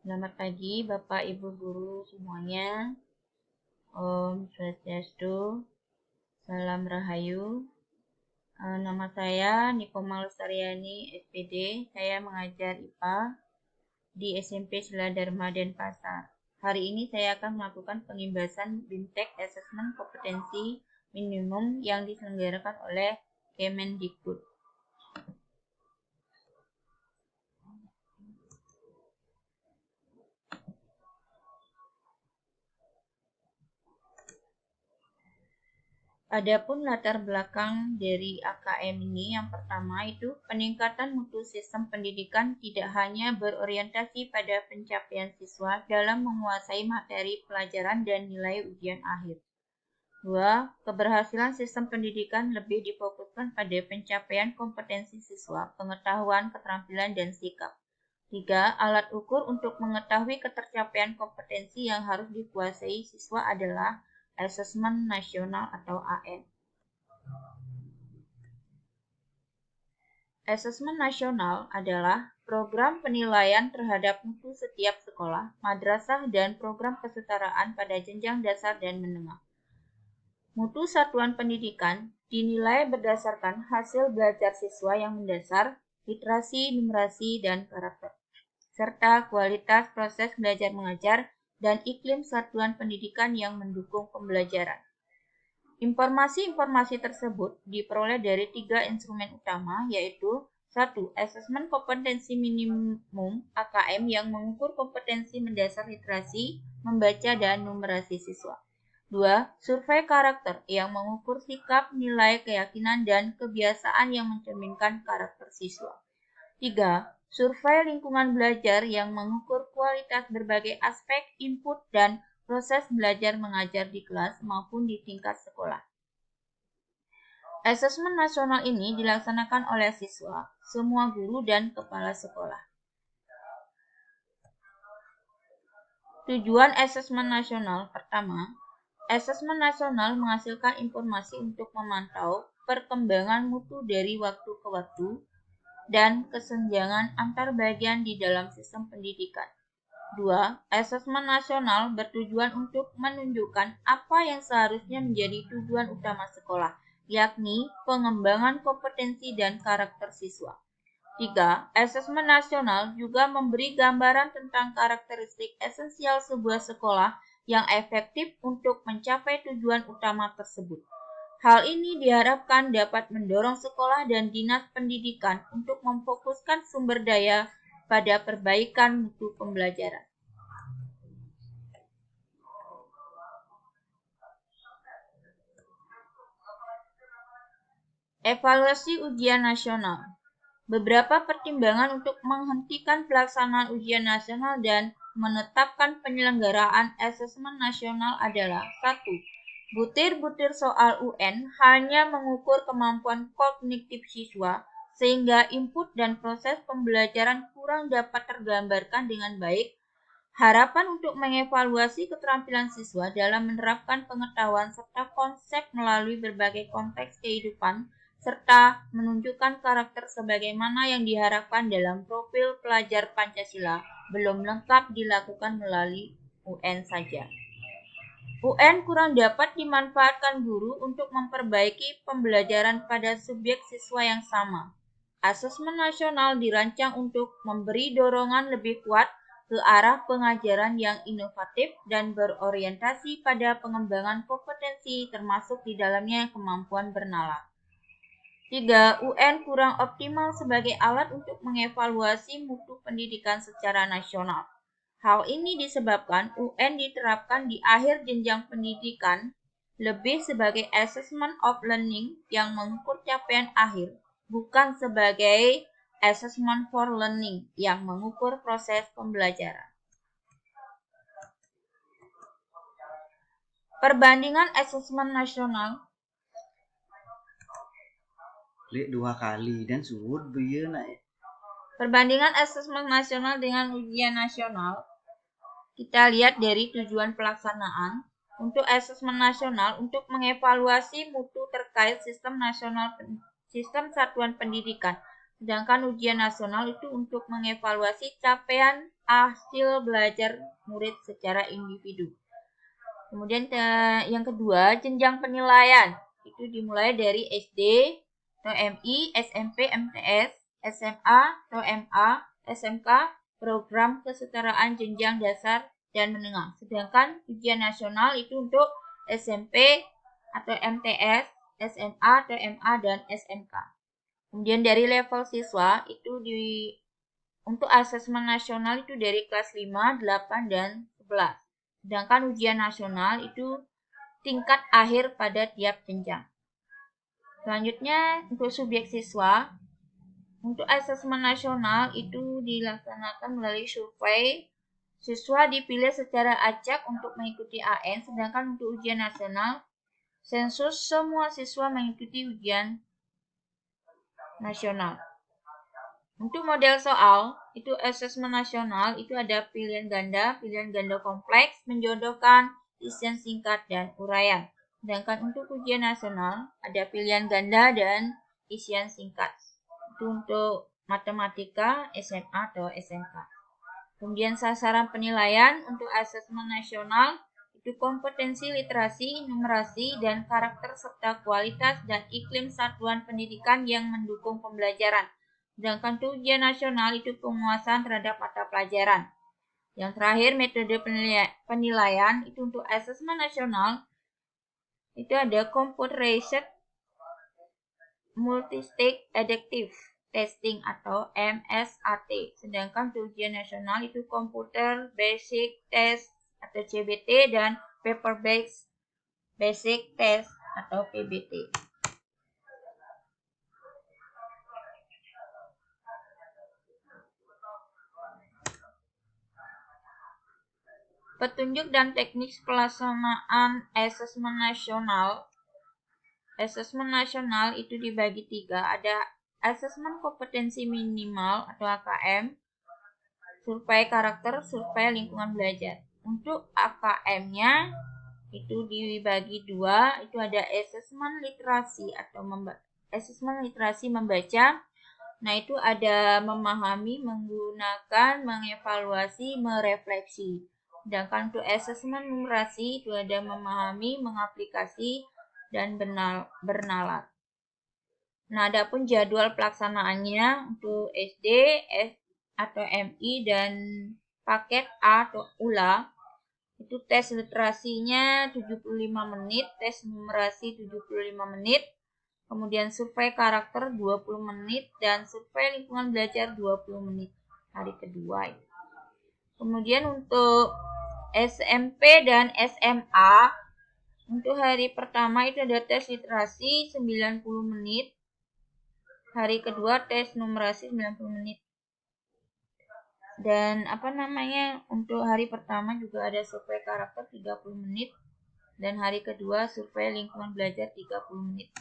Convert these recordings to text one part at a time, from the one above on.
Selamat pagi Bapak Ibu Guru semuanya. Om Swastiastu, Salam Rahayu. Nama saya Nikoma Lestariani, SPD. Saya mengajar IPA di SMP Sila Dharma Denpasar. Hari ini saya akan melakukan pengimbasan BIMTEK Assessment Kompetensi Minimum yang diselenggarakan oleh Kemendikbud. Adapun latar belakang dari AKM ini, yang pertama itu peningkatan mutu sistem pendidikan tidak hanya berorientasi pada pencapaian siswa dalam menguasai materi pelajaran dan nilai ujian akhir. 2. Keberhasilan sistem pendidikan lebih difokuskan pada pencapaian kompetensi siswa, pengetahuan, keterampilan, dan sikap. 3. Alat ukur untuk mengetahui ketercapaian kompetensi yang harus dikuasai siswa adalah Asesmen Nasional atau AN. Asesmen nasional adalah program penilaian terhadap mutu setiap sekolah, madrasah, dan program kesetaraan pada jenjang dasar dan menengah. Mutu satuan pendidikan dinilai berdasarkan hasil belajar siswa yang mendasar, literasi, numerasi, dan karakter, serta kualitas proses belajar mengajar dan iklim satuan pendidikan yang mendukung pembelajaran. Informasi-informasi tersebut diperoleh dari 3 instrumen utama, yaitu 1. Asesmen kompetensi minimum AKM yang mengukur kompetensi mendasar literasi, membaca, dan numerasi siswa. 2. Survei karakter yang mengukur sikap, nilai, keyakinan, dan kebiasaan yang mencerminkan karakter siswa. 3. Survei lingkungan belajar yang mengukur kualitas berbagai aspek input dan proses belajar mengajar di kelas maupun di tingkat sekolah. Asesmen nasional ini dilaksanakan oleh siswa, semua guru, dan kepala sekolah. Tujuan asesmen nasional pertama, asesmen nasional menghasilkan informasi untuk memantau perkembangan mutu dari waktu ke waktu dan kesenjangan antar bagian di dalam sistem pendidikan. 2. Asesmen nasional bertujuan untuk menunjukkan apa yang seharusnya menjadi tujuan utama sekolah, yakni pengembangan kompetensi dan karakter siswa. 3. Asesmen nasional juga memberi gambaran tentang karakteristik esensial sebuah sekolah yang efektif untuk mencapai tujuan utama tersebut. Hal ini diharapkan dapat mendorong sekolah dan dinas pendidikan untuk memfokuskan sumber daya pada perbaikan mutu pembelajaran. Evaluasi ujian nasional. Beberapa pertimbangan untuk menghentikan pelaksanaan ujian nasional dan menetapkan penyelenggaraan asesmen nasional adalah 1. Butir-butir soal UN hanya mengukur kemampuan kognitif siswa, sehingga input dan proses pembelajaran kurang dapat tergambarkan dengan baik. Harapan untuk mengevaluasi keterampilan siswa dalam menerapkan pengetahuan serta konsep melalui berbagai konteks kehidupan, serta menunjukkan karakter sebagaimana yang diharapkan dalam profil pelajar Pancasila belum lengkap dilakukan melalui UN saja. UN kurang dapat dimanfaatkan guru untuk memperbaiki pembelajaran pada subjek siswa yang sama. Asesmen nasional dirancang untuk memberi dorongan lebih kuat ke arah pengajaran yang inovatif dan berorientasi pada pengembangan kompetensi termasuk di dalamnya kemampuan bernalar. 3. UN kurang optimal sebagai alat untuk mengevaluasi mutu pendidikan secara nasional. Hal ini disebabkan UN diterapkan di akhir jenjang pendidikan lebih sebagai assessment of learning yang mengukur capaian akhir, bukan sebagai assessment for learning yang mengukur proses pembelajaran. Perbandingan asesmen nasional 2 kali dan suud bieu na. Perbandingan asesmen nasional dengan ujian nasional. Kita lihat dari tujuan pelaksanaan. Untuk asesmen nasional untuk mengevaluasi mutu terkait sistem satuan pendidikan Sedangkan ujian nasional itu untuk mengevaluasi capaian hasil belajar murid secara individu. Kemudian yang kedua, jenjang penilaian. Itu dimulai dari SD atau MI, SMP, MTS, SMA atau MA, SMK, program kesetaraan jenjang dasar dan menengah. Sedangkan ujian nasional itu untuk SMP atau MTS, SMA atau MA dan SMK. Kemudian dari level siswa itu untuk asesmen nasional itu dari kelas 5, 8, dan 11. Sedangkan ujian nasional itu tingkat akhir pada tiap jenjang. Selanjutnya untuk subjek siswa, untuk asesmen nasional itu dilaksanakan melalui survei. Siswa dipilih secara acak untuk mengikuti AN, sedangkan untuk ujian nasional, sensus semua siswa mengikuti ujian nasional. Untuk model soal, itu asesmen nasional itu ada pilihan ganda kompleks, menjodohkan, isian singkat, dan uraian. Sedangkan untuk ujian nasional, ada pilihan ganda dan isian singkat. Itu untuk matematika, SMA atau SMK. Kemudian sasaran penilaian untuk asesmen nasional, itu kompetensi literasi, numerasi, dan karakter serta kualitas dan iklim satuan pendidikan yang mendukung pembelajaran. Sedangkan untuk ujian nasional itu penguasaan terhadap mata pelajaran. Yang terakhir, metode penilaian itu untuk asesmen nasional itu ada computerized multistage adaptive testing atau MSAT. Sedangkan untuk ujian nasional itu computer basic test atau CBT dan paper based basic test atau PBT. Petunjuk dan teknik pelaksanaan asesmen nasional. Asesmen nasional itu dibagi 3. Ada asesmen kompetensi minimal atau AKM, survei karakter, survei lingkungan belajar. Untuk AKM-nya itu dibagi 2. Itu ada asesmen literasi atau asesmen literasi membaca. Nah, itu ada memahami, menggunakan, mengevaluasi, merefleksi. Sedangkan untuk asesmen numerasi itu ada memahami, mengaplikasi, dan bernalar. Nah, adapun jadwal pelaksanaannya untuk SD atau MI dan paket A atau ULA, itu tes literasinya 75 menit, tes numerasi 75 menit, kemudian survei karakter 20 menit, dan survei lingkungan belajar 20 menit hari kedua. Kemudian untuk SMP dan SMA, untuk hari pertama itu ada tes literasi 90 menit. Hari kedua tes numerasi 90 menit. Dan untuk hari pertama juga ada survei karakter 30 menit. Dan hari kedua survei lingkungan belajar 30 menit.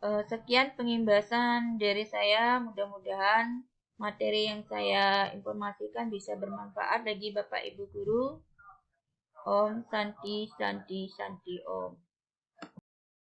Sekian pengimbasan dari saya. Mudah-mudahan materi yang saya informasikan bisa bermanfaat bagi Bapak Ibu Guru. Om Santi Santi Santi Om.